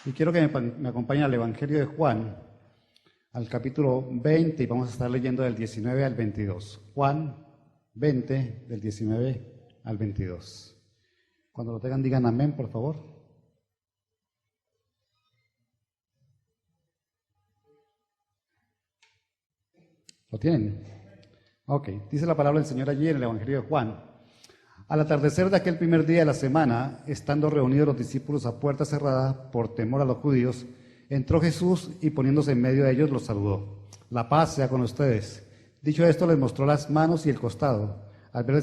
Y quiero que me acompañen al Evangelio de Juan, al capítulo 20, y vamos a estar leyendo del 19 al 22. Juan 20, del 19 al 22. Cuando lo tengan, digan amén, por favor. ¿Lo tienen? Ok, dice la palabra del Señor allí en el Evangelio de Juan. Al atardecer de aquel primer día de la semana, estando reunidos los discípulos a puerta cerrada por temor a los judíos, entró Jesús y poniéndose en medio de ellos los saludó. La paz sea con ustedes. Dicho esto, les mostró las manos y el costado. Al ver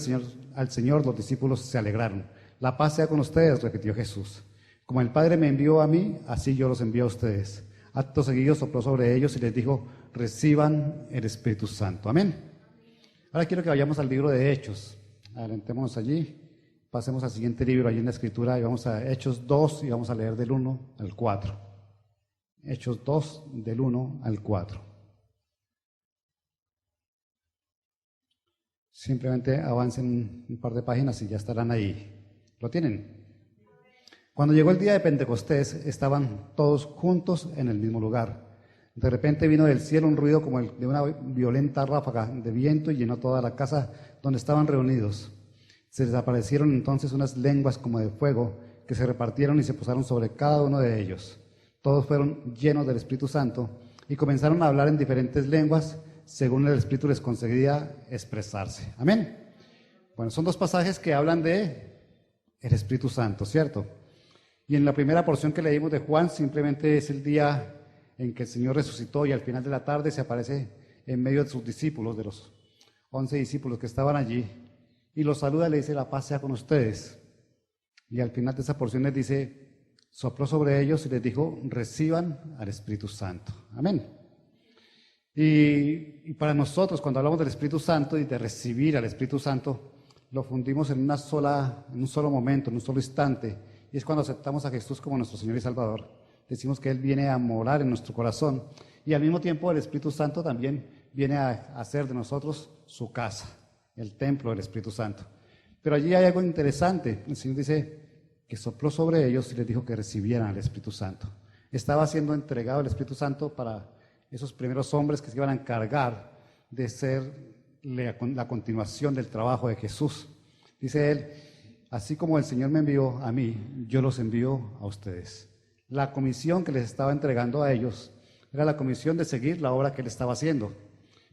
al Señor, los discípulos se alegraron. La paz sea con ustedes, repitió Jesús. Como el Padre me envió a mí, así yo los envío a ustedes. Acto seguido sopló sobre ellos y les dijo, reciban el Espíritu Santo. Amén. Ahora quiero que vayamos al libro de Hechos. Adelantémonos allí, pasemos al siguiente libro, allí en la Escritura, y vamos a Hechos 2 y vamos a leer del 1 al 4. Hechos 2, del 1 al 4. Simplemente avancen un par de páginas y ya estarán ahí. ¿Lo tienen? Cuando llegó el día de Pentecostés, estaban todos juntos en el mismo lugar. De repente vino del cielo un ruido como el de una violenta ráfaga de viento y llenó toda la casa donde estaban reunidos. Se les aparecieron entonces unas lenguas como de fuego que se repartieron y se posaron sobre cada uno de ellos. Todos fueron llenos del Espíritu Santo y comenzaron a hablar en diferentes lenguas según el Espíritu les concedía expresarse. Amén. Bueno, son dos pasajes que hablan de el Espíritu Santo, ¿cierto? Y en la primera porción que leímos de Juan simplemente es el día en que el Señor resucitó y al final de la tarde se aparece en medio de sus discípulos, de los 11 discípulos que estaban allí, y los saluda y le dice, la paz sea con ustedes. Y al final de esa porción les dice, sopló sobre ellos y les dijo, reciban al Espíritu Santo. Amén. Y para nosotros, cuando hablamos del Espíritu Santo y de recibir al Espíritu Santo, lo fundimos en un solo momento, en un solo instante, y es cuando aceptamos a Jesús como nuestro Señor y Salvador. Decimos que Él viene a morar en nuestro corazón y al mismo tiempo el Espíritu Santo también viene a hacer de nosotros su casa, el templo del Espíritu Santo. Pero allí hay algo interesante. El Señor dice que sopló sobre ellos y les dijo que recibieran al Espíritu Santo. Estaba siendo entregado el Espíritu Santo para esos primeros hombres que se iban a encargar de ser la continuación del trabajo de Jesús. Dice Él, así como el Señor me envió a mí, yo los envío a ustedes. La comisión que les estaba entregando a ellos era la comisión de seguir la obra que Él estaba haciendo.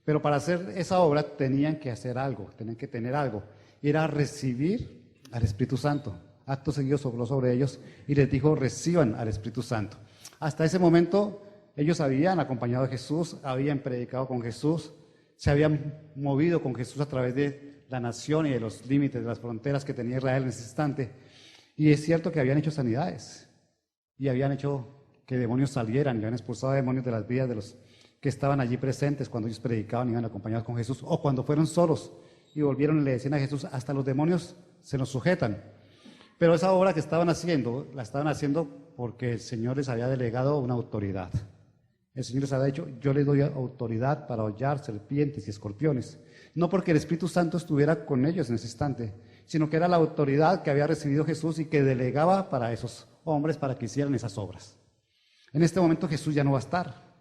Pero para hacer esa obra tenían que hacer algo, tenían que tener algo. Y era recibir al Espíritu Santo. Acto seguido sopló sobre ellos y les dijo, reciban al Espíritu Santo. Hasta ese momento ellos habían acompañado a Jesús, habían predicado con Jesús, se habían movido con Jesús a través de la nación y de los límites, de las fronteras que tenía Israel en ese instante. Y es cierto que habían hecho sanidades. Y habían hecho que demonios salieran, y habían expulsado demonios de las vidas de los que estaban allí presentes cuando ellos predicaban y iban acompañados con Jesús, o cuando fueron solos y volvieron y le decían a Jesús, hasta los demonios se nos sujetan. Pero esa obra que estaban haciendo, la estaban haciendo porque el Señor les había delegado una autoridad. El Señor les había dicho, yo les doy autoridad para hollar serpientes y escorpiones. No porque el Espíritu Santo estuviera con ellos en ese instante, sino que era la autoridad que había recibido Jesús y que delegaba para esos hombres para que hicieran esas obras. En este momento Jesús ya no va a estar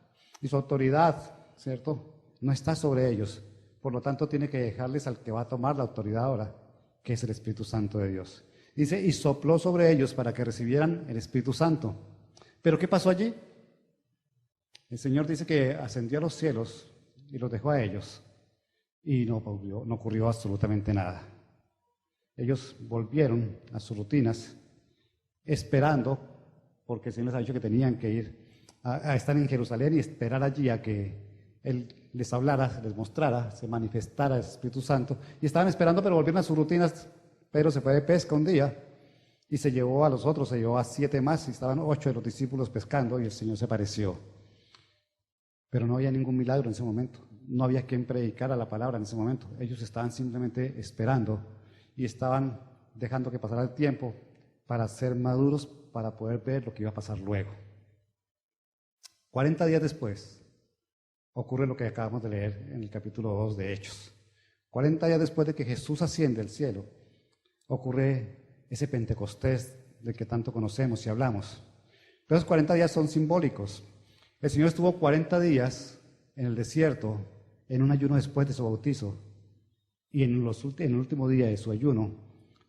y su autoridad, ¿cierto?, no está sobre ellos. Por lo tanto, tiene que dejarles al que va a tomar la autoridad ahora, que es el Espíritu Santo de Dios. Dice, y sopló sobre ellos para que recibieran el Espíritu Santo. ¿Pero qué pasó allí? El Señor dice que ascendió a los cielos y los dejó a ellos y no ocurrió absolutamente nada. Ellos volvieron a sus rutinas esperando, porque el Señor les ha dicho que tenían que ir a estar en Jerusalén y esperar allí a que Él les hablara, les mostrara, se manifestara el Espíritu Santo. Y estaban esperando, pero volvieron a sus rutinas. Pedro se fue de pesca un día y se llevó a los otros, se llevó a 7 más, y estaban 8 de los discípulos pescando y el Señor se apareció. Pero no había ningún milagro en ese momento, no había quien predicara la palabra en ese momento. Ellos estaban simplemente esperando y estaban dejando que pasara el tiempo para ser maduros, para poder ver lo que iba a pasar luego. 40 días después ocurre lo que acabamos de leer en el capítulo 2 de Hechos. 40 días después de que Jesús asciende al cielo, ocurre ese Pentecostés del que tanto conocemos y hablamos. Pero esos 40 días son simbólicos. El Señor estuvo 40 días en el desierto, en un ayuno después de su bautizo, y en el último día de su ayuno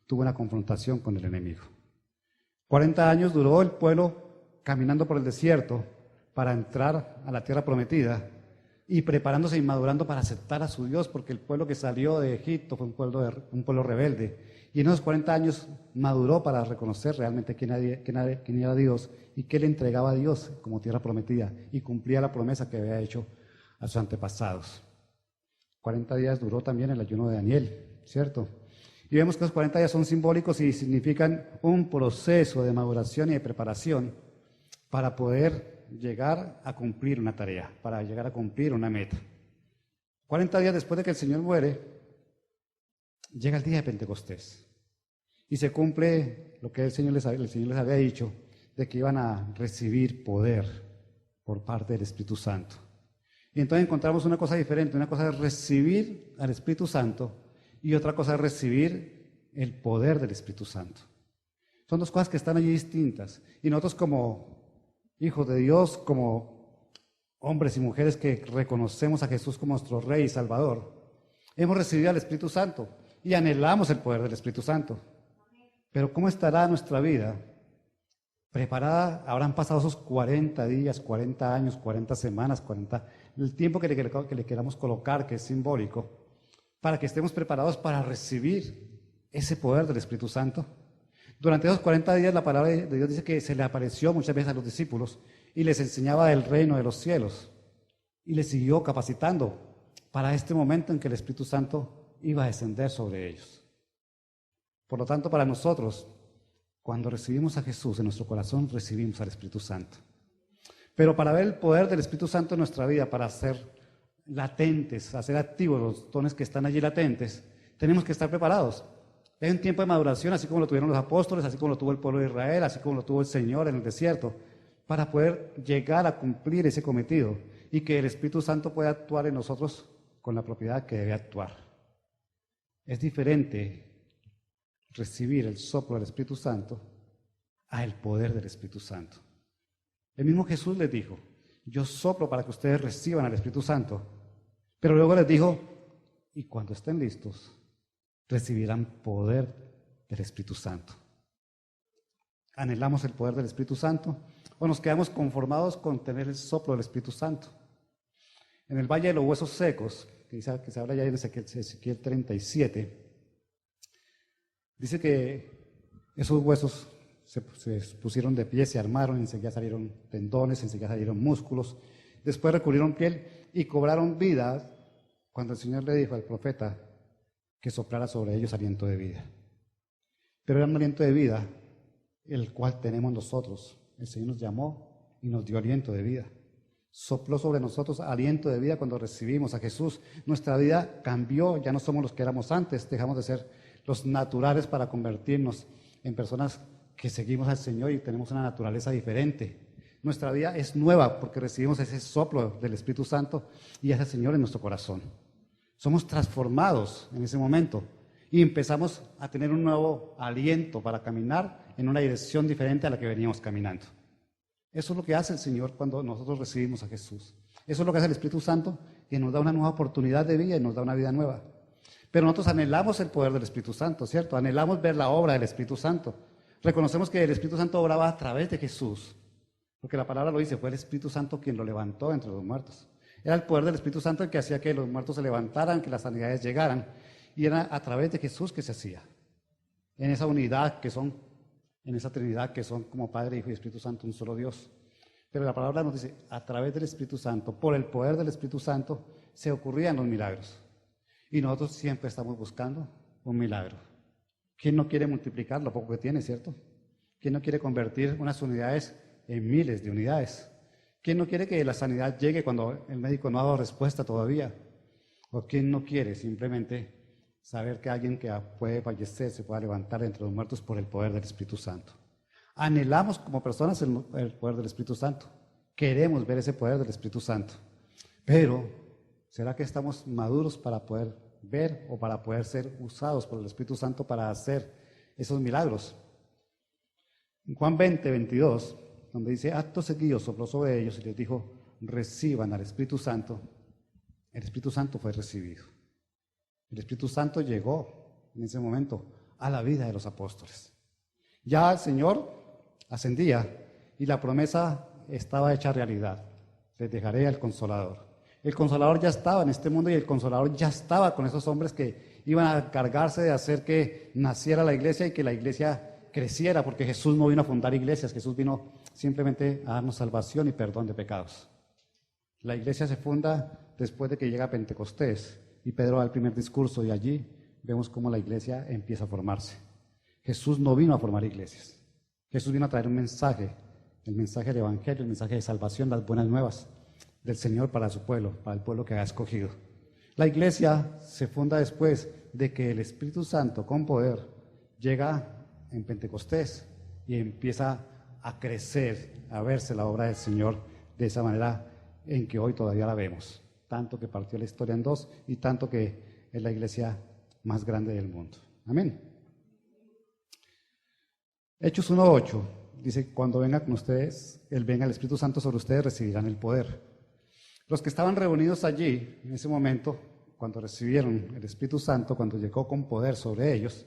tuvo una confrontación con el enemigo. 40 años duró el pueblo caminando por el desierto para entrar a la tierra prometida y preparándose y madurando para aceptar a su Dios, porque el pueblo que salió de Egipto fue un pueblo rebelde. Y en esos 40 años maduró para reconocer realmente quién era Dios y qué le entregaba a Dios como tierra prometida, y cumplía la promesa que había hecho a sus antepasados. 40 días duró también el ayuno de Daniel, ¿cierto? Y vemos que los 40 días son simbólicos y significan un proceso de maduración y de preparación para poder llegar a cumplir una tarea, para llegar a cumplir una meta. 40 días después de que el Señor muere, llega el día de Pentecostés y se cumple lo que el Señor les había dicho, de que iban a recibir poder por parte del Espíritu Santo. Y entonces encontramos una cosa diferente. Una cosa es recibir al Espíritu Santo y otra cosa es recibir el poder del Espíritu Santo. Son dos cosas que están allí distintas. Y nosotros como hijos de Dios, como hombres y mujeres que reconocemos a Jesús como nuestro Rey y Salvador, hemos recibido al Espíritu Santo y anhelamos el poder del Espíritu Santo. Pero ¿cómo estará nuestra vida preparada? Habrán pasado esos 40 días, 40 años, 40 semanas, el tiempo que le queramos colocar, que es simbólico, para que estemos preparados para recibir ese poder del Espíritu Santo. Durante esos 40 días la palabra de Dios dice que se le apareció muchas veces a los discípulos y les enseñaba del reino de los cielos y les siguió capacitando para este momento en que el Espíritu Santo iba a descender sobre ellos. Por lo tanto, para nosotros, cuando recibimos a Jesús en nuestro corazón, recibimos al Espíritu Santo. Pero para ver el poder del Espíritu Santo en nuestra vida, para hacer latentes, hacer activos los dones que están allí latentes, tenemos que estar preparados. Hay un tiempo de maduración, así como lo tuvieron los apóstoles, así como lo tuvo el pueblo de Israel, así como lo tuvo el Señor en el desierto, para poder llegar a cumplir ese cometido y que el Espíritu Santo pueda actuar en nosotros con la propiedad que debe actuar. Es diferente recibir el soplo del Espíritu Santo a el poder del Espíritu Santo. El mismo Jesús les dijo: yo soplo para que ustedes reciban al Espíritu Santo, pero luego les dijo: y cuando estén listos, recibirán poder del Espíritu Santo. ¿Anhelamos el poder del Espíritu Santo o nos quedamos conformados con tener el soplo del Espíritu Santo? En el Valle de los Huesos Secos, que se habla ya en Ezequiel 37, dice que esos huesos se pusieron de pie, se armaron, enseguida salieron tendones, enseguida salieron músculos, después recubrieron piel y cobraron vida cuando el Señor le dijo al profeta que soplara sobre ellos aliento de vida. Pero era un aliento de vida el cual tenemos nosotros. El Señor nos llamó y nos dio aliento de vida. Sopló sobre nosotros aliento de vida cuando recibimos a Jesús. Nuestra vida cambió, ya no somos los que éramos antes, dejamos de ser los naturales para convertirnos en personas que seguimos al Señor y tenemos una naturaleza diferente. Nuestra vida es nueva porque recibimos ese soplo del Espíritu Santo y ese Señor en nuestro corazón. Somos transformados en ese momento y empezamos a tener un nuevo aliento para caminar en una dirección diferente a la que veníamos caminando. Eso es lo que hace el Señor cuando nosotros recibimos a Jesús. Eso es lo que hace el Espíritu Santo, que nos da una nueva oportunidad de vida y nos da una vida nueva. Pero nosotros anhelamos el poder del Espíritu Santo, ¿cierto? Anhelamos ver la obra del Espíritu Santo. Reconocemos que el Espíritu Santo obraba a través de Jesús, porque la palabra lo dice, fue el Espíritu Santo quien lo levantó entre los muertos. Era el poder del Espíritu Santo el que hacía que los muertos se levantaran, que las sanidades llegaran, y era a través de Jesús que se hacía. En esa unidad que son, en esa Trinidad que son como Padre, Hijo y Espíritu Santo, un solo Dios. Pero la palabra nos dice, a través del Espíritu Santo, por el poder del Espíritu Santo, se ocurrían los milagros. Y nosotros siempre estamos buscando un milagro. ¿Quién no quiere multiplicar lo poco que tiene, cierto? ¿Quién no quiere convertir unas unidades en miles de unidades? ¿Quién no quiere que la sanidad llegue cuando el médico no ha dado respuesta todavía? ¿O quién no quiere simplemente saber que alguien que puede fallecer se pueda levantar entre los muertos por el poder del Espíritu Santo? Anhelamos como personas el poder del Espíritu Santo. Queremos ver ese poder del Espíritu Santo. Pero, ¿será que estamos maduros para poder ver o para poder ser usados por el Espíritu Santo para hacer esos milagros? En Juan 20, 22, donde dice, acto seguido sopló sobre ellos y les dijo, reciban al Espíritu Santo. El Espíritu Santo fue recibido. El Espíritu Santo llegó en ese momento a la vida de los apóstoles. Ya el Señor ascendía y la promesa estaba hecha realidad. Les dejaré al Consolador. El Consolador ya estaba en este mundo y el Consolador ya estaba con esos hombres que iban a encargarse de hacer que naciera la iglesia y que la iglesia creciera, porque Jesús no vino a fundar iglesias, Jesús vino simplemente a darnos salvación y perdón de pecados. La iglesia se funda después de que llega Pentecostés y Pedro da el primer discurso y allí vemos cómo la iglesia empieza a formarse. Jesús no vino a formar iglesias, Jesús vino a traer un mensaje, el mensaje del Evangelio, el mensaje de salvación, las buenas nuevas del Señor para su pueblo, para el pueblo que ha escogido. La iglesia se funda después de que el Espíritu Santo con poder llega en Pentecostés y empieza a crecer, a verse la obra del Señor de esa manera en que hoy todavía la vemos, tanto que partió la historia en dos y tanto que es la iglesia más grande del mundo. Amén. Hechos 1:8 dice, cuando venga con ustedes, venga el Espíritu Santo sobre ustedes, recibirán el poder. Los que estaban reunidos allí, en ese momento, cuando recibieron el Espíritu Santo, cuando llegó con poder sobre ellos,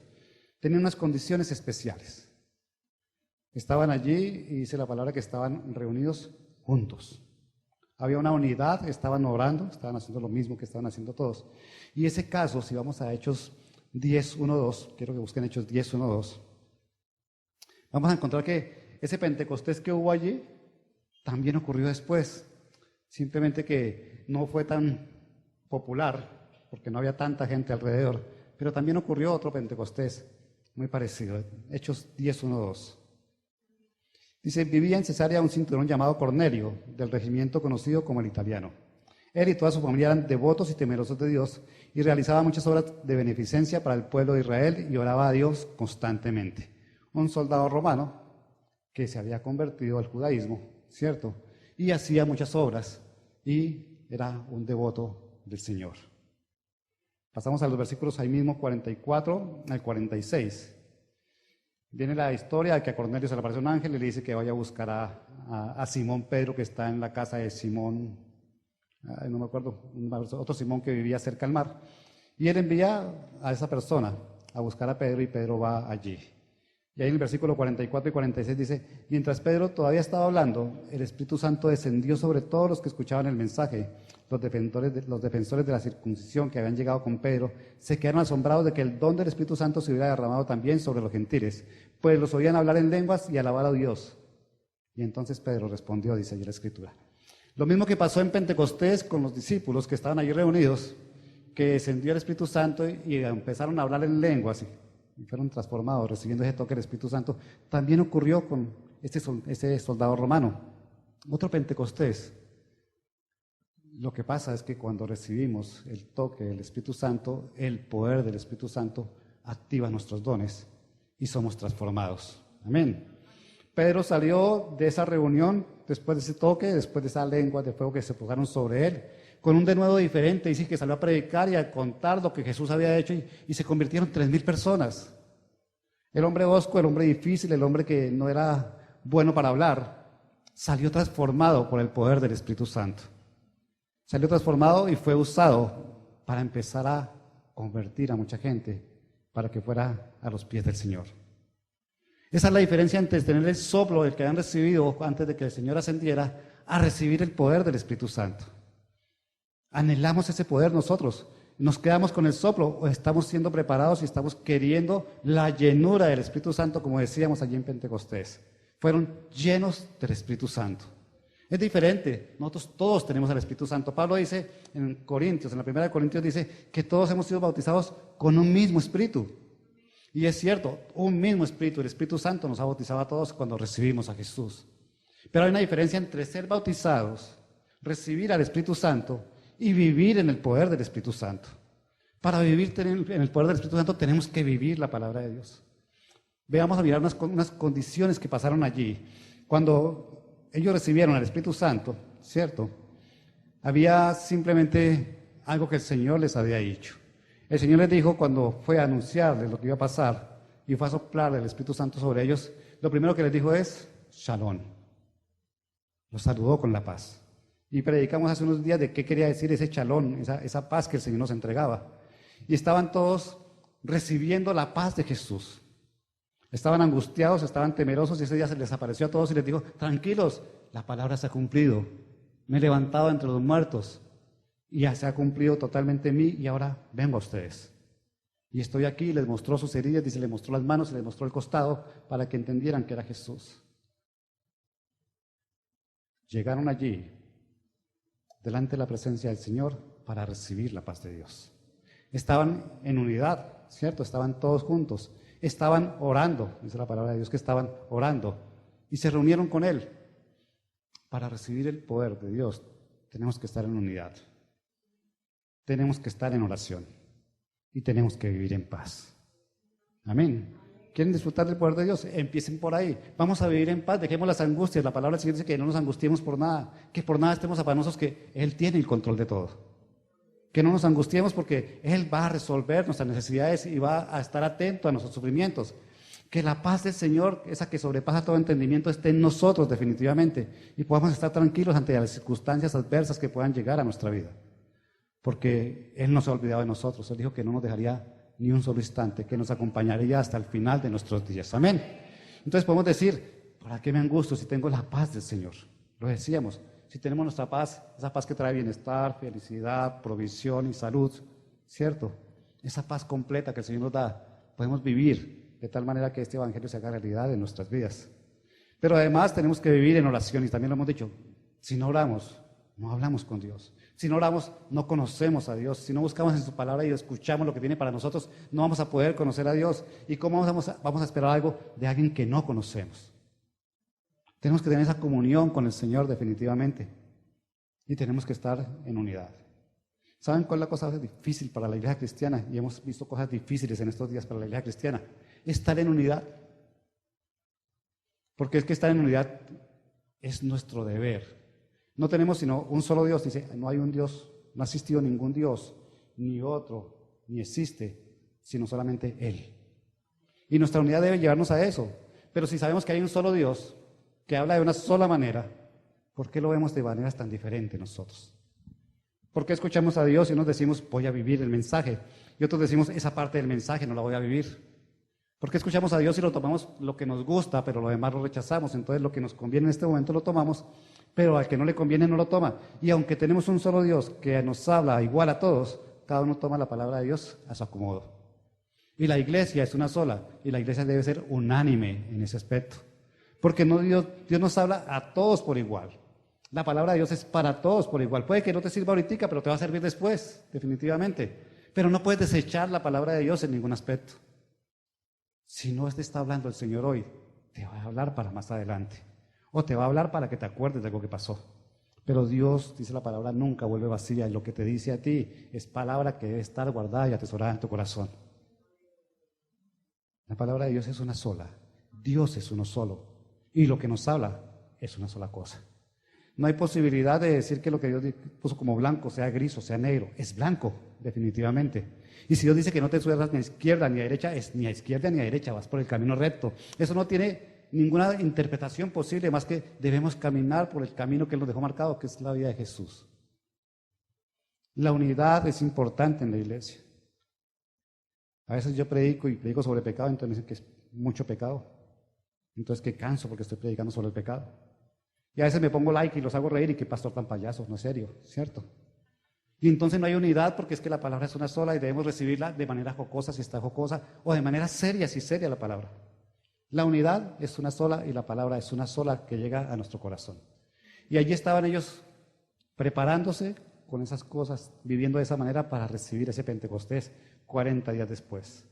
tenían unas condiciones especiales. Estaban allí, y dice la palabra que estaban reunidos juntos. Había una unidad, estaban orando, estaban haciendo lo mismo que estaban haciendo todos. Y ese caso, si vamos a Hechos 10:1-2, quiero que busquen Hechos 10:1-2, vamos a encontrar que ese Pentecostés que hubo allí también ocurrió después. Simplemente que no fue tan popular, porque no había tanta gente alrededor, pero también ocurrió otro Pentecostés muy parecido. Hechos 10:1-2. Dice, vivía en Cesarea un centurión llamado Cornelio, del regimiento conocido como el Italiano. Él y toda su familia eran devotos y temerosos de Dios y realizaba muchas obras de beneficencia para el pueblo de Israel y oraba a Dios constantemente. Un soldado romano que se había convertido al judaísmo, ¿cierto? Y hacía muchas obras y era un devoto del Señor. Pasamos a los versículos ahí mismo, 44 al 46. Viene la historia de que a Cornelio se le aparece un ángel y le dice que vaya a buscar a Simón Pedro, que está en la casa de Simón, no me acuerdo, otro Simón que vivía cerca al mar. Y él envía a esa persona a buscar a Pedro y Pedro va allí. Y ahí en el versículo 44 y 46 dice, mientras Pedro todavía estaba hablando, el Espíritu Santo descendió sobre todos los que escuchaban el mensaje. Los defensores de la circuncisión que habían llegado con Pedro se quedaron asombrados de que el don del Espíritu Santo se hubiera derramado también sobre los gentiles, pues los oían hablar en lenguas y alabar a Dios. Y entonces Pedro respondió, dice allí la Escritura. Lo mismo que pasó en Pentecostés con los discípulos que estaban allí reunidos, que descendió el Espíritu Santo y empezaron a hablar en lenguas y fueron transformados, recibiendo ese toque del Espíritu Santo, también ocurrió con ese soldado romano. Otro Pentecostés. Lo que pasa es que cuando recibimos el toque del Espíritu Santo, el poder del Espíritu Santo activa nuestros dones y somos transformados. Amén. Pedro salió de esa reunión, después de ese toque, después de esas lenguas de fuego que se posaron sobre él, con un denuedo diferente. Dice que salió a predicar y a contar lo que Jesús había hecho y se convirtieron 3,000 personas. El hombre hosco, el hombre difícil, el hombre que no era bueno para hablar, salió transformado por el poder del Espíritu Santo. Salió transformado y fue usado para empezar a convertir a mucha gente para que fuera a los pies del Señor. Esa es la diferencia entre tener el soplo del que habían recibido antes de que el Señor ascendiera a recibir el poder del Espíritu Santo. Anhelamos ese poder nosotros. ¿Nos quedamos con el soplo o estamos siendo preparados y estamos queriendo la llenura del Espíritu Santo, como decíamos allí en Pentecostés? Fueron llenos del Espíritu Santo. Es diferente, nosotros todos tenemos al Espíritu Santo. Pablo dice en Corintios, en la primera de Corintios dice que todos hemos sido bautizados con un mismo Espíritu. Y es cierto, un mismo Espíritu, el Espíritu Santo nos ha bautizado a todos cuando recibimos a Jesús. Pero hay una diferencia entre ser bautizados, recibir al Espíritu Santo y vivir en el poder del Espíritu Santo. Para vivir en el poder del Espíritu Santo tenemos que vivir la palabra de Dios. Veamos a mirar unas condiciones que pasaron allí. Cuando ellos recibieron al Espíritu Santo, ¿cierto? Había simplemente algo que el Señor les había dicho. El Señor les dijo cuando fue a anunciarles lo que iba a pasar y fue a soplar el Espíritu Santo sobre ellos, lo primero que les dijo es Shalom, Los saludó con la paz. Y predicamos hace unos días de qué quería decir ese shalom, esa paz que el Señor nos entregaba. Y estaban todos recibiendo la paz de Jesús. Estaban angustiados, estaban temerosos y ese día se les apareció a todos y les dijo, tranquilos, la palabra se ha cumplido. Me he levantado entre los muertos y ya se ha cumplido totalmente en mí y ahora vengo a ustedes. Y estoy aquí, les mostró sus heridas, y les mostró las manos, y les mostró el costado para que entendieran que era Jesús. Llegaron allí, delante de la presencia del Señor, para recibir la paz de Dios. Estaban en unidad, ¿cierto? Estaban todos juntos. Estaban orando, dice la palabra de Dios que estaban orando. Y se reunieron con Él. Para recibir el poder de Dios, tenemos que estar en unidad. Tenemos que estar en oración. Y tenemos que vivir en paz. Amén. ¿Quieren disfrutar del poder de Dios? Empiecen por ahí. Vamos a vivir en paz, dejemos las angustias. La palabra del Señor dice que no nos angustiemos por nada, que por nada estemos afanosos, que Él tiene el control de todo. Que no nos angustiemos porque Él va a resolver nuestras necesidades y va a estar atento a nuestros sufrimientos. Que la paz del Señor, esa que sobrepasa todo entendimiento, esté en nosotros definitivamente y podamos estar tranquilos ante las circunstancias adversas que puedan llegar a nuestra vida. Porque Él no se ha olvidado de nosotros. Él dijo que no nos dejaría ni un solo instante, que nos acompañaría hasta el final de nuestros días. Amén. Entonces podemos decir, ¿para qué me angustio si tengo la paz del Señor? Lo decíamos, si tenemos nuestra paz, esa paz que trae bienestar, felicidad, provisión y salud, ¿cierto? Esa paz completa que el Señor nos da, podemos vivir de tal manera que este evangelio se haga realidad en nuestras vidas. Pero además tenemos que vivir en oración, y también lo hemos dicho, si no oramos, no hablamos con Dios. Si no oramos, no conocemos a Dios. Si no buscamos en su palabra y escuchamos lo que tiene para nosotros, no vamos a poder conocer a Dios. ¿Y cómo vamos a esperar algo de alguien que no conocemos? Tenemos que tener esa comunión con el Señor definitivamente. Y tenemos que estar en unidad. ¿Saben cuál es la cosa difícil para la iglesia cristiana? Y hemos visto cosas difíciles en estos días para la iglesia cristiana. Estar en unidad. Porque es que estar en unidad es nuestro deber. No tenemos sino un solo Dios. Dice, no hay un Dios, no ha existido ningún Dios, ni otro, ni existe, sino solamente Él. Y nuestra unidad debe llevarnos a eso. Pero si sabemos que hay un solo Dios, que habla de una sola manera, ¿por qué lo vemos de maneras tan diferentes nosotros? ¿Por qué escuchamos a Dios y unos decimos, voy a vivir el mensaje? Y otros decimos, esa parte del mensaje no la voy a vivir. ¿Por qué escuchamos a Dios y lo tomamos lo que nos gusta, pero lo demás lo rechazamos? Entonces lo que nos conviene en este momento lo tomamos, pero al que no le conviene no lo toma. Y aunque tenemos un solo Dios que nos habla igual a todos, cada uno toma la palabra de Dios a su acomodo. Y la iglesia es una sola, y la iglesia debe ser unánime en ese aspecto. Porque no Dios nos habla a todos por igual. La palabra de Dios es para todos por igual. Puede que no te sirva ahorita, pero te va a servir después, definitivamente. Pero no puedes desechar la palabra de Dios en ningún aspecto. Si no te está hablando el Señor hoy, te va a hablar para más adelante. O te va a hablar para que te acuerdes de lo que pasó. Pero Dios, dice la palabra, nunca vuelve vacía. Y lo que te dice a ti es palabra que debe estar guardada y atesorada en tu corazón. La palabra de Dios es una sola. Dios es uno solo. Y lo que nos habla es una sola cosa. No hay posibilidad de decir que lo que Dios puso como blanco sea gris o sea negro. Es blanco, definitivamente. Y si Dios dice que no te subas ni a izquierda ni a derecha, es ni a izquierda ni a derecha, vas por el camino recto. Eso no tiene ninguna interpretación posible, más que debemos caminar por el camino que Él nos dejó marcado, que es la vida de Jesús. La unidad es importante en la iglesia. A veces yo predico sobre pecado, entonces me dicen que es mucho pecado. Entonces que canso porque estoy predicando sobre el pecado. Y a veces me pongo like y los hago reír y que pastor tan payaso, no es serio, ¿cierto? Y entonces no hay unidad porque es que la palabra es una sola y debemos recibirla de manera jocosa si está jocosa o de manera seria si seria la palabra. La unidad es una sola y la palabra es una sola que llega a nuestro corazón. Y allí estaban ellos preparándose con esas cosas, viviendo de esa manera para recibir ese Pentecostés 40 días después.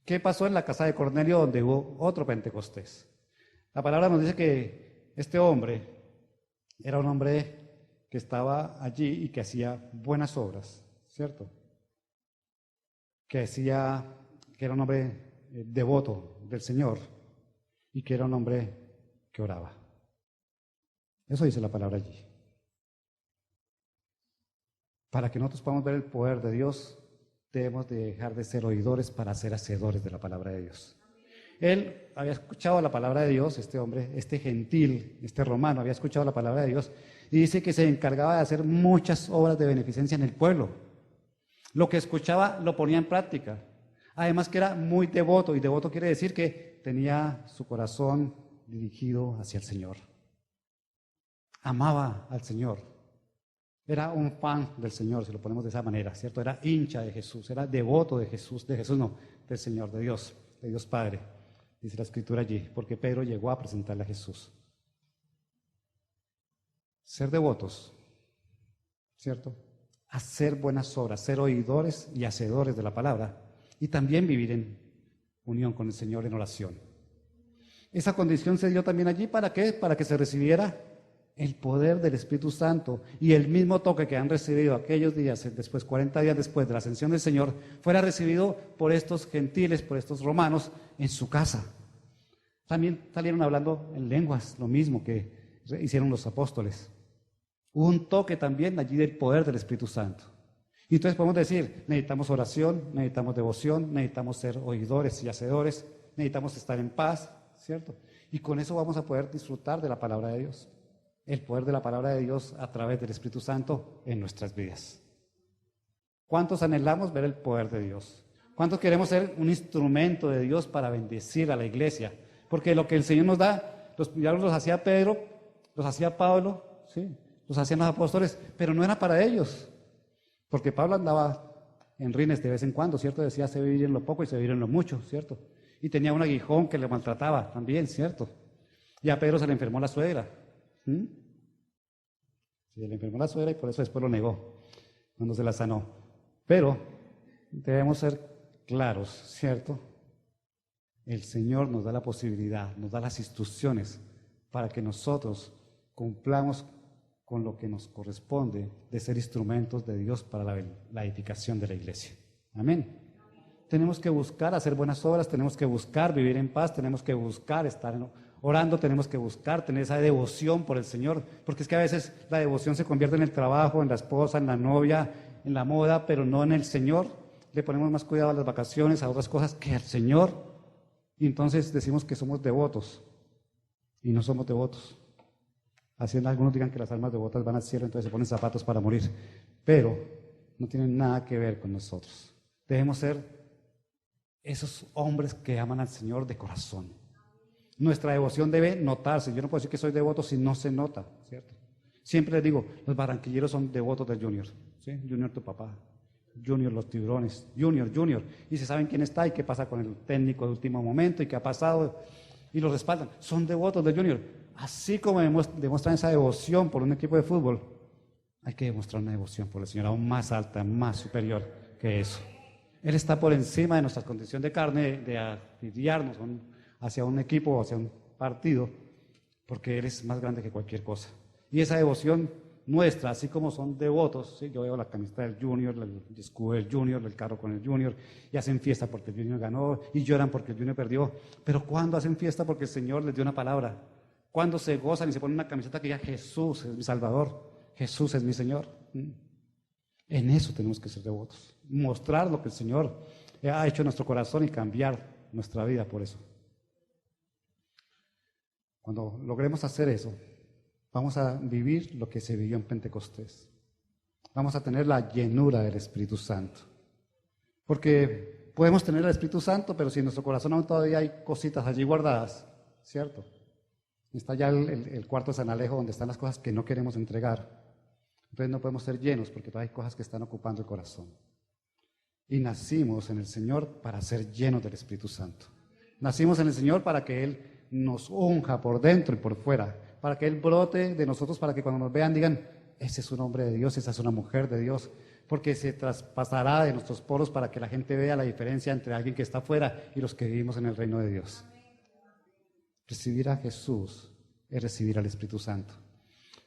¿Qué pasó en la casa de Cornelio donde hubo otro Pentecostés? La palabra nos dice que este hombre era un hombre que estaba allí y que hacía buenas obras, ¿cierto? Que era un hombre devoto del Señor y que era un hombre que oraba. Eso dice la palabra allí. Para que nosotros podamos ver el poder de Dios, debemos dejar de ser oidores para ser hacedores de la palabra de Dios. él había escuchado la palabra de Dios, este hombre, este gentil, este romano, había escuchado la palabra de Dios, y dice que se encargaba de hacer muchas obras de beneficencia en el pueblo. Lo que escuchaba lo ponía en práctica. Además que era muy devoto, y devoto quiere decir que tenía su corazón dirigido hacia el Señor. Amaba al Señor. Era un fan del Señor, si lo ponemos de esa manera, ¿cierto? Era hincha de Jesús, era devoto de Jesús no, del Señor, de Dios Padre. Dice la Escritura allí, porque Pedro llegó a presentarle a Jesús. Ser devotos, ¿cierto? Hacer buenas obras, ser oidores y hacedores de la palabra, y también vivir en unión con el Señor en oración. Esa condición se dio también allí, ¿para qué? Para que se recibiera el poder del Espíritu Santo y el mismo toque que han recibido aquellos días, después 40 días después de la ascensión del Señor, fuera recibido por estos gentiles, por estos romanos, en su casa. También salieron hablando en lenguas, lo mismo que hicieron los apóstoles. Hubo un toque también allí del poder del Espíritu Santo. Y entonces podemos decir, necesitamos oración, necesitamos devoción, necesitamos ser oidores y hacedores, necesitamos estar en paz, ¿cierto? Y con eso vamos a poder disfrutar de la palabra de Dios. El poder de la palabra de Dios a través del Espíritu Santo en nuestras vidas. ¿Cuántos anhelamos ver el poder de Dios? ¿Cuántos queremos ser un instrumento de Dios para bendecir a la iglesia? Porque lo que el Señor nos da, ya los hacía Pedro, los hacía Pablo, ¿sí? Los hacían los apóstoles, pero no era para ellos. Porque Pablo andaba en rines de vez en cuando, ¿cierto? Decía, se vivir en lo poco y se vivir en lo mucho, ¿cierto? Y tenía un aguijón que le maltrataba también, ¿cierto? Y a Pedro se le enfermó la suegra. Se le enfermó la suegra y por eso después lo negó, cuando se la sanó. Pero debemos ser claros, ¿cierto? El Señor nos da la posibilidad, nos da las instrucciones para que nosotros cumplamos con lo que nos corresponde de ser instrumentos de Dios para la edificación de la iglesia. Amén. Tenemos que buscar hacer buenas obras, tenemos que buscar vivir en paz, tenemos que buscar estar orando, tenemos que buscar tener esa devoción por el Señor, porque es que a veces la devoción se convierte en el trabajo, en la esposa, en la novia, en la moda, pero no en el Señor. Le ponemos más cuidado a las vacaciones, a otras cosas que al Señor, y entonces decimos que somos devotos, y no somos devotos. Así algunos digan que las almas devotas van al cielo, entonces se ponen zapatos para morir, pero no tienen nada que ver con nosotros. Debemos ser esos hombres que aman al Señor de corazón. Nuestra devoción debe notarse. Yo no puedo decir que soy devoto si no se nota, ¿cierto? Siempre les digo, los barranquilleros son devotos del Junior, ¿sí? Junior tu papá, Junior los tiburones, Junior, y se saben quién está y qué pasa con el técnico de último momento y qué ha pasado, y los respaldan. Son devotos del Junior. Así como demuestran esa devoción por un equipo de fútbol, hay que demostrar una devoción por el Señor aún más alta, más superior que eso. Él está por encima de nuestra condición de carne, de afiliarnos hacia un equipo o hacia un partido, porque Él es más grande que cualquier cosa. Y esa devoción nuestra, así como son devotos, ¿sí? Yo veo la camiseta del Junior, el escudo del Junior, el carro con el Junior, y hacen fiesta porque el Junior ganó, y lloran porque el Junior perdió. Pero ¿cuándo hacen fiesta porque el Señor les dio una palabra? ¿Cuándo se gozan y se ponen una camiseta que diga Jesús es mi Salvador, Jesús es mi Señor? En eso tenemos que ser devotos, mostrar lo que el Señor ha hecho en nuestro corazón y cambiar nuestra vida por eso. Cuando logremos hacer eso, vamos a vivir lo que se vivió en Pentecostés. Vamos a tener la llenura del Espíritu Santo. Porque podemos tener el Espíritu Santo, pero si en nuestro corazón aún todavía hay cositas allí guardadas, ¿cierto? Está ya el cuarto de San Alejo donde están las cosas que no queremos entregar. Entonces no podemos ser llenos porque todavía hay cosas que están ocupando el corazón. Y nacimos en el Señor para ser llenos del Espíritu Santo. Nacimos en el Señor para que Él nos unja por dentro y por fuera, para que Él brote de nosotros, para que cuando nos vean digan, ese es un hombre de Dios, esa es una mujer de Dios, porque se traspasará de nuestros poros para que la gente vea la diferencia entre alguien que está afuera y los que vivimos en el reino de Dios. Recibir a Jesús es recibir al Espíritu Santo.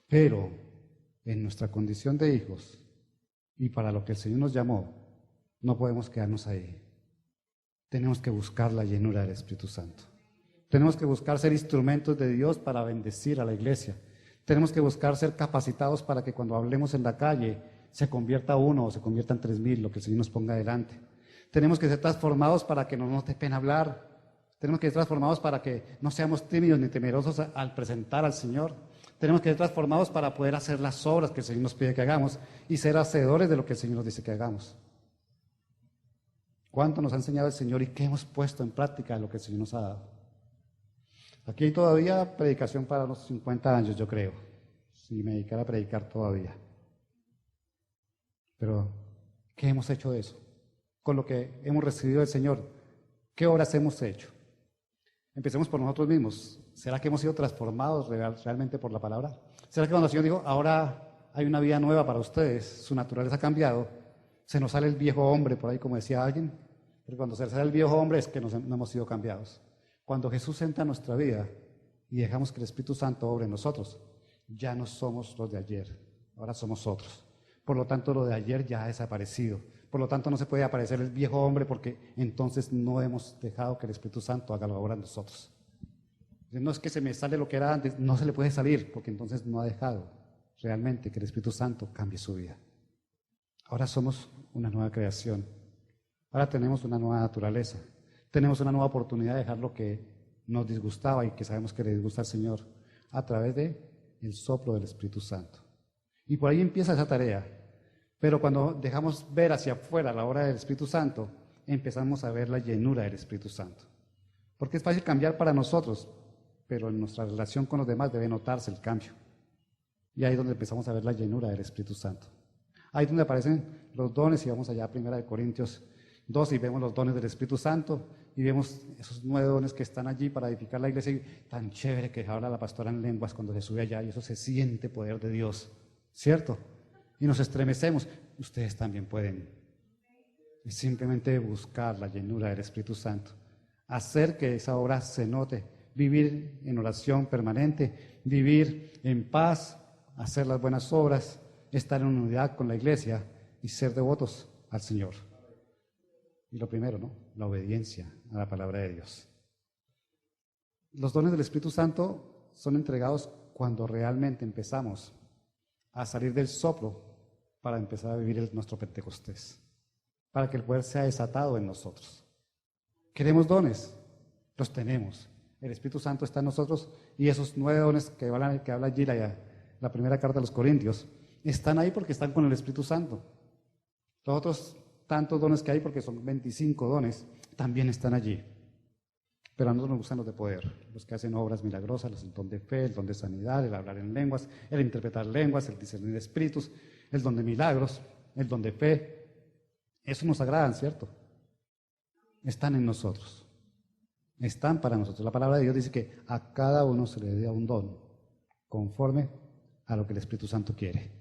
Pero en nuestra condición de hijos y para lo que el Señor nos llamó, no podemos quedarnos ahí. Tenemos que buscar la llenura del Espíritu Santo. Tenemos que buscar ser instrumentos de Dios para bendecir a la iglesia. Tenemos que buscar ser capacitados para que cuando hablemos en la calle se convierta uno o se conviertan 3,000, lo que el Señor nos ponga adelante. Tenemos que ser transformados para que no nos dé pena hablar. Tenemos que ser transformados para que no seamos tímidos ni temerosos al presentar al Señor. Tenemos que ser transformados para poder hacer las obras que el Señor nos pide que hagamos y ser hacedores de lo que el Señor nos dice que hagamos. ¿Cuánto nos ha enseñado el Señor y qué hemos puesto en práctica de lo que el Señor nos ha dado? Aquí hay todavía predicación para los 50 años, yo creo, si me dedicara a predicar todavía. Pero, ¿qué hemos hecho de eso? Con lo que hemos recibido del Señor, ¿qué obras hemos hecho? Empecemos por nosotros mismos. ¿Será que hemos sido transformados realmente por la palabra? ¿Será que cuando el Señor dijo, ahora hay una vida nueva para ustedes, su naturaleza ha cambiado, se nos sale el viejo hombre por ahí, como decía alguien? Porque cuando se sale el viejo hombre es que no hemos sido cambiados. Cuando Jesús entra en nuestra vida y dejamos que el Espíritu Santo obre en nosotros, ya no somos los de ayer, ahora somos otros. Por lo tanto, lo de ayer ya ha desaparecido. Por lo tanto, no se puede aparecer el viejo hombre porque entonces no hemos dejado que el Espíritu Santo haga la obra en nosotros. No es que se me sale lo que era antes, no se le puede salir porque entonces no ha dejado realmente que el Espíritu Santo cambie su vida. Ahora somos una nueva creación. Ahora tenemos una nueva naturaleza. Tenemos una nueva oportunidad de dejar lo que nos disgustaba y que sabemos que le disgusta al Señor a través del soplo del Espíritu Santo. Y por ahí empieza esa tarea. Pero cuando dejamos ver hacia afuera la obra del Espíritu Santo, empezamos a ver la llenura del Espíritu Santo. Porque es fácil cambiar para nosotros, pero en nuestra relación con los demás debe notarse el cambio. Y ahí es donde empezamos a ver la llenura del Espíritu Santo. Ahí es donde aparecen los dones, y vamos allá a 1 Corintios 2 y vemos los dones del Espíritu Santo y vemos esos 9 dones que están allí para edificar la iglesia. Y tan chévere que habla la pastora en lenguas cuando se sube allá y eso se siente poder de Dios, ¿cierto? Y nos estremecemos. Ustedes también pueden. Es simplemente buscar la llenura del Espíritu Santo, hacer que esa obra se note, vivir en oración permanente, vivir en paz, hacer las buenas obras, estar en unidad con la iglesia y ser devotos al Señor. Y lo primero, ¿no? La obediencia a la palabra de Dios. Los dones del Espíritu Santo son entregados cuando realmente empezamos a salir del soplo para empezar a vivir nuestro Pentecostés, para que el poder sea desatado en nosotros. ¿Queremos dones? Los tenemos. El Espíritu Santo está en nosotros y esos 9 dones que habla allí la primera carta a los Corintios, están ahí porque están con el Espíritu Santo. Los otros tantos dones que hay, porque son 25 dones, también están allí. Pero a nosotros nos gustan los de poder, los que hacen obras milagrosas, el don de fe, el don de sanidad, el hablar en lenguas, el interpretar lenguas, el discernir espíritus, el don de milagros, el don de fe. Eso nos agradan, ¿cierto? Están en nosotros. Están para nosotros. La palabra de Dios dice que a cada uno se le da un don conforme a lo que el Espíritu Santo quiere.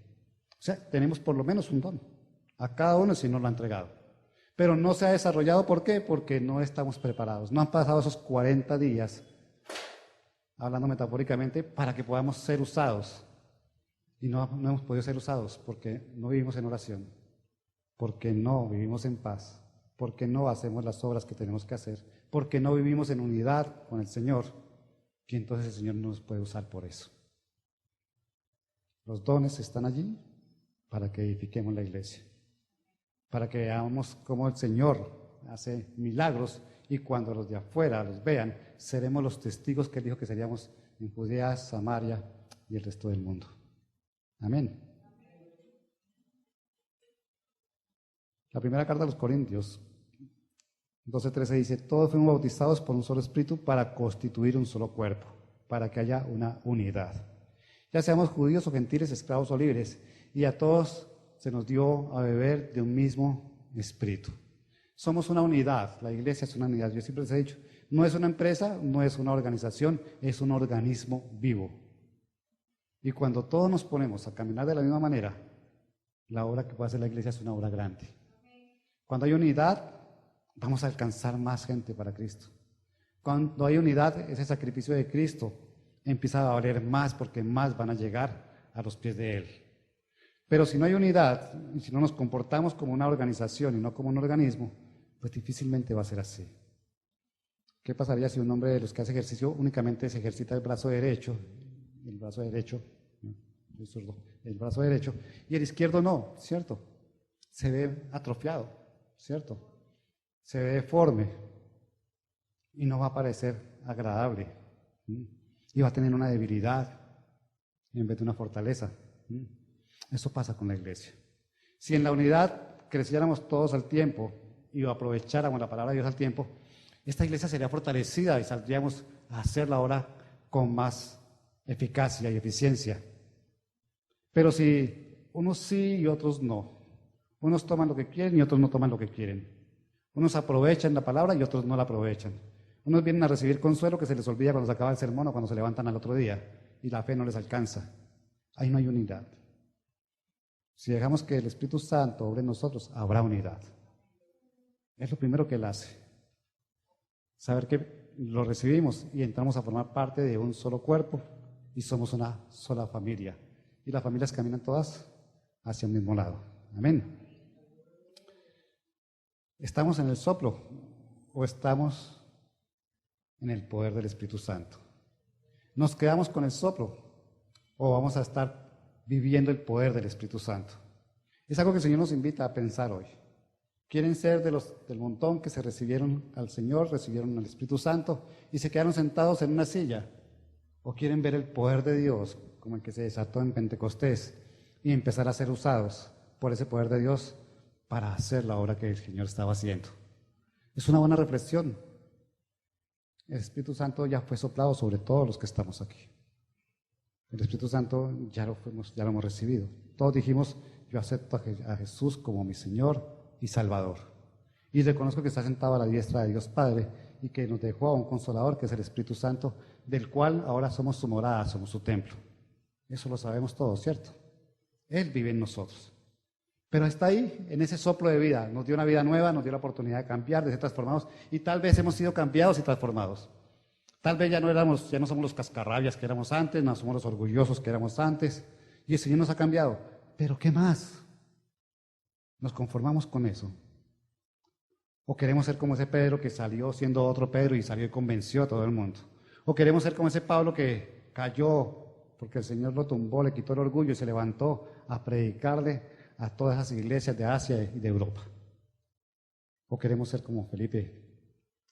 O sea, tenemos por lo menos un don. A cada uno si nos lo ha entregado. Pero no se ha desarrollado, ¿por qué? Porque no estamos preparados. No han pasado esos 40 días, hablando metafóricamente, para que podamos ser usados. Y no hemos podido ser usados porque no vivimos en oración, porque no vivimos en paz, porque no hacemos las obras que tenemos que hacer, porque no vivimos en unidad con el Señor, y entonces el Señor no nos puede usar por eso. Los dones están allí para que edifiquemos la iglesia, para que veamos cómo el Señor hace milagros y cuando los de afuera los vean, seremos los testigos que Él dijo que seríamos en Judea, Samaria y el resto del mundo. Amén. La primera carta a los Corintios 12:13 dice: todos fuimos bautizados por un solo espíritu para constituir un solo cuerpo, para que haya una unidad. Ya seamos judíos o gentiles, esclavos o libres, y a todos se nos dio a beber de un mismo espíritu. Somos una unidad, la iglesia es una unidad. Yo siempre les he dicho, no es una empresa, no es una organización, es un organismo vivo. Y cuando todos nos ponemos a caminar de la misma manera, la obra que puede hacer la iglesia es una obra grande. Cuando hay unidad, vamos a alcanzar más gente para Cristo. Cuando hay unidad, ese sacrificio de Cristo empieza a valer más porque más van a llegar a los pies de Él. Pero si no hay unidad, y si no nos comportamos como una organización y no como un organismo, pues difícilmente va a ser así. ¿Qué pasaría si un hombre de los que hace ejercicio únicamente se ejercita el brazo derecho, el brazo derecho, y el izquierdo no, ¿cierto? Se ve atrofiado, ¿cierto? Se ve deforme. y no va a parecer agradable. Y va a tener una debilidad en vez de una fortaleza. Eso pasa con la iglesia. Si en la unidad creciéramos todos al tiempo y aprovecháramos la palabra de Dios al tiempo, esta iglesia sería fortalecida y saldríamos a hacerla ahora con más eficacia y eficiencia. Pero si unos sí y otros no, unos toman lo que quieren y otros no toman lo que quieren. Unos aprovechan la palabra y otros no la aprovechan. Unos vienen a recibir consuelo que se les olvida cuando se acaba el sermón o cuando se levantan al otro día y la fe no les alcanza. Ahí no hay unidad. Si dejamos que el Espíritu Santo obre en nosotros, habrá unidad. Es lo primero que Él hace. Saber que lo recibimos y entramos a formar parte de un solo cuerpo y somos una sola familia. Y las familias caminan todas hacia el mismo lado. Amén. ¿Estamos en el soplo o estamos en el poder del Espíritu Santo? ¿Nos quedamos con el soplo o vamos a estar viviendo el poder del Espíritu Santo? Es algo que el Señor nos invita a pensar hoy. ¿Quieren ser del montón que se recibieron al Señor, recibieron al Espíritu Santo y se quedaron sentados en una silla? ¿O quieren ver el poder de Dios como el que se desató en Pentecostés y empezar a ser usados por ese poder de Dios para hacer la obra que el Señor estaba haciendo? Es una buena reflexión. El Espíritu Santo ya fue soplado sobre todos los que estamos aquí. El Espíritu Santo ya lo hemos recibido. Todos dijimos, yo acepto a Jesús como mi Señor y Salvador. Y reconozco que está sentado a la diestra de Dios Padre y que nos dejó a un Consolador, que es el Espíritu Santo, del cual ahora somos su morada, somos su templo. Eso lo sabemos todos, ¿cierto? Él vive en nosotros. Pero está ahí, en ese soplo de vida. Nos dio una vida nueva, nos dio la oportunidad de cambiar, de ser transformados. Y tal vez hemos sido cambiados y transformados. Tal vez ya no somos los cascarrabias que éramos antes, no somos los orgullosos que éramos antes. Y el Señor nos ha cambiado. ¿Pero qué más? ¿Nos conformamos con eso? ¿O queremos ser como ese Pedro que salió siendo otro Pedro y salió y convenció a todo el mundo? ¿O queremos ser como ese Pablo que cayó porque el Señor lo tumbó, le quitó el orgullo y se levantó a predicarle a todas esas iglesias de Asia y de Europa? ¿O queremos ser como Felipe,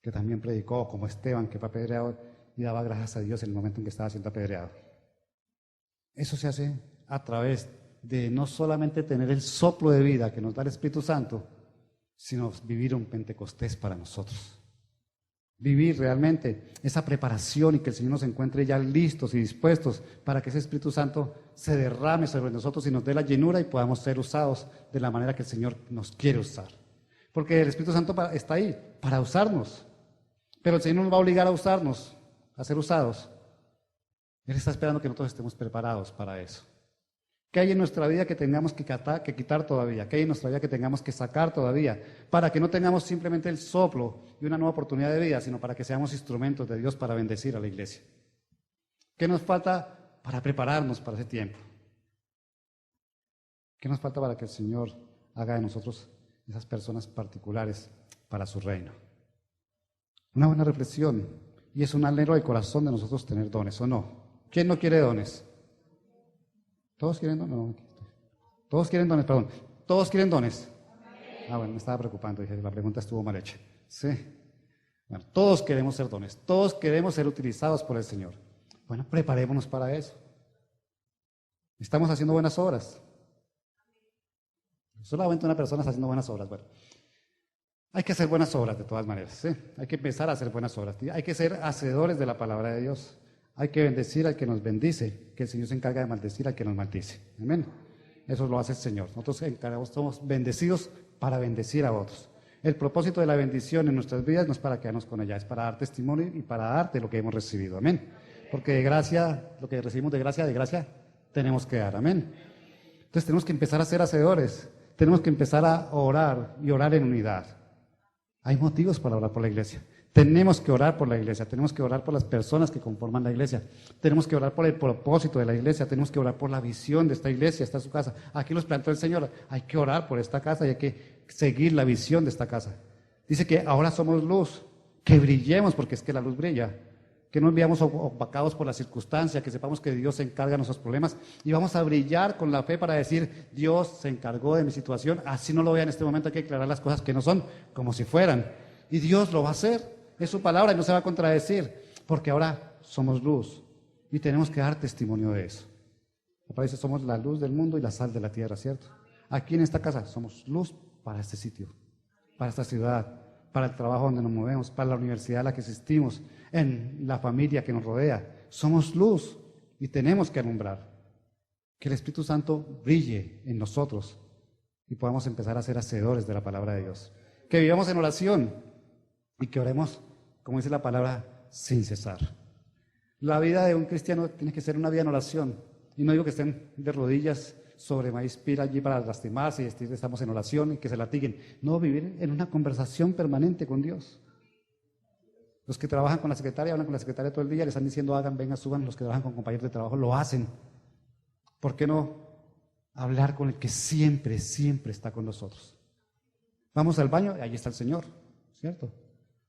que también predicó, como Esteban, que fue apedreado y daba gracias a Dios en el momento en que estaba siendo apedreado? Eso se hace a través de no solamente tener el soplo de vida que nos da el Espíritu Santo, sino vivir un Pentecostés para nosotros. Vivir realmente esa preparación y que el Señor nos encuentre ya listos y dispuestos para que ese Espíritu Santo se derrame sobre nosotros y nos dé la llenura y podamos ser usados de la manera que el Señor nos quiere usar. Porque el Espíritu Santo está ahí para usarnos, pero el Señor no nos va a obligar a usarnos, a ser usados. Él está esperando que nosotros estemos preparados para eso. ¿Qué hay en nuestra vida que tengamos que quitar todavía? ¿Qué hay en nuestra vida que tengamos que sacar todavía? Para que no tengamos simplemente el soplo y una nueva oportunidad de vida, sino para que seamos instrumentos de Dios para bendecir a la iglesia. ¿Qué nos falta para prepararnos para ese tiempo? ¿Qué nos falta para que el Señor haga de nosotros esas personas particulares para su reino? Una buena reflexión, y es un anhelo del corazón de nosotros tener dones, ¿o no? ¿Quién no quiere dones? ¿Todos quieren dones? No. ¿Todos quieren dones? Perdón. ¿Todos quieren dones? Ah, bueno, me estaba preocupando, dije, la pregunta estuvo mal hecha. Sí. Bueno, todos queremos ser dones, todos queremos ser utilizados por el Señor. Bueno, preparémonos para eso. Estamos haciendo buenas obras. Solamente una persona está haciendo buenas obras. Bueno, hay que hacer buenas obras de todas maneras, ¿sí? Hay que empezar a hacer buenas obras. Hay que ser hacedores de la palabra de Dios. Hay que bendecir al que nos bendice, que el Señor se encarga de maldecir al que nos maldice. Amén. Eso lo hace el Señor. Nosotros somos bendecidos para bendecir a otros. El propósito de la bendición en nuestras vidas no es para quedarnos con ella, es para dar testimonio y para darte lo que hemos recibido. Amén. Porque de gracia, lo que recibimos de gracia tenemos que dar. Amén. Entonces tenemos que empezar a ser hacedores. Tenemos que empezar a orar y orar en unidad. Hay motivos para orar por la iglesia. Tenemos que orar por la iglesia, tenemos que orar por las personas que conforman la iglesia, tenemos que orar por el propósito de la iglesia, tenemos que orar por la visión de esta iglesia, esta es su casa. Aquí los plantó el Señor, hay que orar por esta casa y hay que seguir la visión de esta casa. Dice que ahora somos luz, que brillemos porque es que la luz brilla, que no veamos opacados por la circunstancia, que sepamos que Dios se encarga de nuestros problemas y vamos a brillar con la fe para decir, Dios se encargó de mi situación, así no lo vea en este momento, hay que aclarar las cosas que no son como si fueran. Y Dios lo va a hacer. Es su palabra y no se va a contradecir, porque ahora somos luz y tenemos que dar testimonio de eso. Me parece, somos la luz del mundo y la sal de la tierra, ¿cierto? Aquí en esta casa somos luz para este sitio, para esta ciudad, para el trabajo donde nos movemos, para la universidad a la que asistimos, en la familia que nos rodea. Somos luz y tenemos que alumbrar. Que el Espíritu Santo brille en nosotros y podamos empezar a ser hacedores de la palabra de Dios. Que vivamos en oración y que oremos, como dice la palabra, sin cesar. La vida de un cristiano tiene que ser una vida en oración. Y no digo que estén de rodillas sobre maíz pira allí para lastimarse y decir estamos en oración y que se latiguen. No, vivir en una conversación permanente con Dios. Los que trabajan con la secretaria, hablan con la secretaria todo el día, le están diciendo hagan, vengan, suban. Los que trabajan con compañeros de trabajo lo hacen. ¿Por qué no hablar con el que siempre, siempre está con nosotros? Vamos al baño, ahí está el Señor, ¿cierto?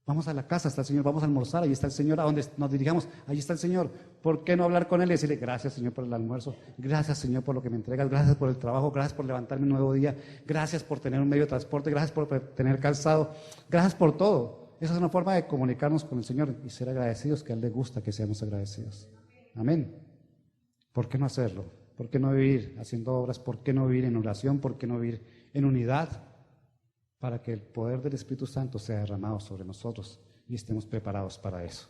Vamos a la casa, está el Señor, vamos a almorzar, ahí está el Señor, a donde nos dirigamos, ahí está el Señor. ¿Por qué no hablar con Él y decirle, gracias Señor por el almuerzo, gracias Señor por lo que me entregas, gracias por el trabajo, gracias por levantarme un nuevo día, gracias por tener un medio de transporte, gracias por tener calzado, gracias por todo? Esa es una forma de comunicarnos con el Señor y ser agradecidos, que a Él le gusta que seamos agradecidos. Amén. ¿Por qué no hacerlo? ¿Por qué no vivir haciendo obras? ¿Por qué no vivir en oración? ¿Por qué no vivir en unidad? Para que el poder del Espíritu Santo sea derramado sobre nosotros y estemos preparados para eso,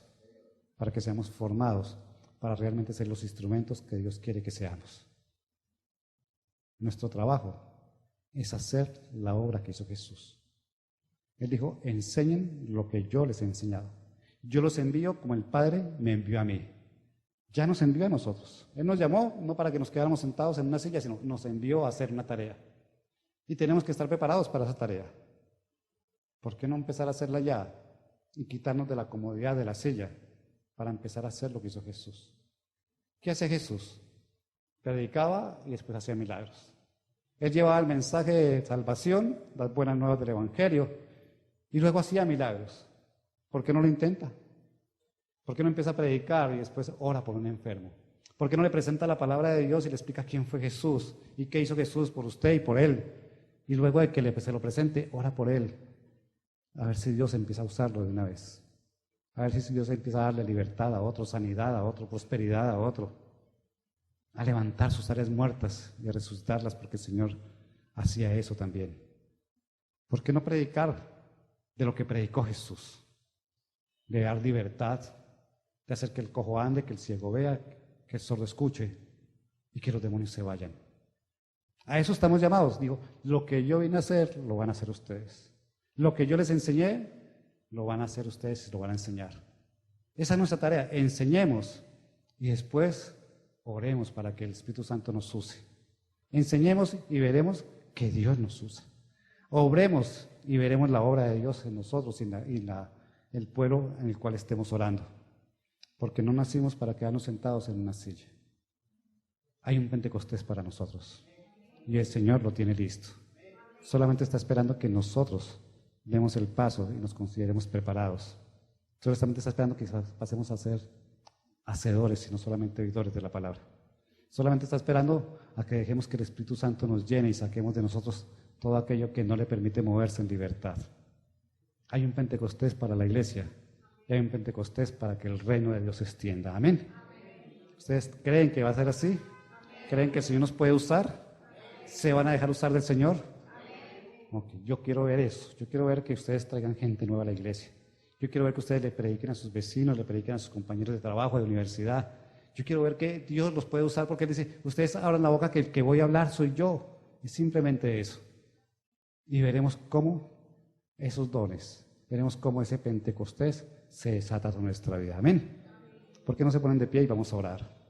para que seamos formados para realmente ser los instrumentos que Dios quiere que seamos. Nuestro trabajo es hacer la obra que hizo Jesús. Él dijo, enseñen lo que yo les he enseñado. Yo los envío como el Padre me envió a mí. Ya nos envió a nosotros. Él nos llamó no para que nos quedáramos sentados en una silla, sino nos envió a hacer una tarea. Y tenemos que estar preparados para esa tarea. ¿Por qué no empezar a hacerla ya y quitarnos de la comodidad de la silla para empezar a hacer lo que hizo Jesús? ¿Qué hace Jesús? Predicaba y después hacía milagros. Él llevaba el mensaje de salvación, las buenas nuevas del Evangelio, y luego hacía milagros. ¿Por qué no lo intenta? ¿Por qué no empieza a predicar y después ora por un enfermo? ¿Por qué no le presenta la palabra de Dios y le explica quién fue Jesús y qué hizo Jesús por usted y por él? Y luego de que se lo presente, ora por él. A ver si Dios empieza a usarlo de una vez. A ver si Dios empieza a darle libertad a otro, sanidad a otro, prosperidad a otro. A levantar sus áreas muertas y a resucitarlas, porque el Señor hacía eso también. ¿Por qué no predicar de lo que predicó Jesús? De dar libertad, de hacer que el cojo ande, que el ciego vea, que el sordo escuche y que los demonios se vayan. A eso estamos llamados. Digo, lo que yo vine a hacer, lo van a hacer ustedes. Lo que yo les enseñé, lo van a hacer ustedes y lo van a enseñar. Esa es nuestra tarea. Enseñemos y después oremos para que el Espíritu Santo nos use. Enseñemos y veremos que Dios nos usa. Obremos y veremos la obra de Dios en nosotros y el pueblo en el cual estemos orando. Porque no nacimos para quedarnos sentados en una silla. Hay un Pentecostés para nosotros y el Señor lo tiene listo. Solamente está esperando que nosotros demos el paso y nos consideremos preparados. Solamente está esperando que pasemos a ser hacedores y no solamente oidores de la palabra. Solamente está esperando a que dejemos que el Espíritu Santo nos llene y saquemos de nosotros todo aquello que no le permite moverse en libertad. Hay un Pentecostés para la iglesia y hay un Pentecostés para que el reino de Dios se extienda. Amén. ¿Ustedes creen que va a ser así? ¿Creen que el Señor nos puede usar? ¿Se van a dejar usar del Señor? Okay, yo quiero ver eso. Yo quiero ver que ustedes traigan gente nueva a la iglesia. Yo quiero ver que ustedes le prediquen a sus vecinos, le prediquen a sus compañeros de trabajo, de universidad. Yo quiero ver que Dios los puede usar porque Él dice, ustedes abran la boca que el que voy a hablar soy yo. Es simplemente eso. Y veremos cómo esos dones, veremos cómo ese Pentecostés se desata en nuestra vida. Amén. ¿Por qué no se ponen de pie y vamos a orar?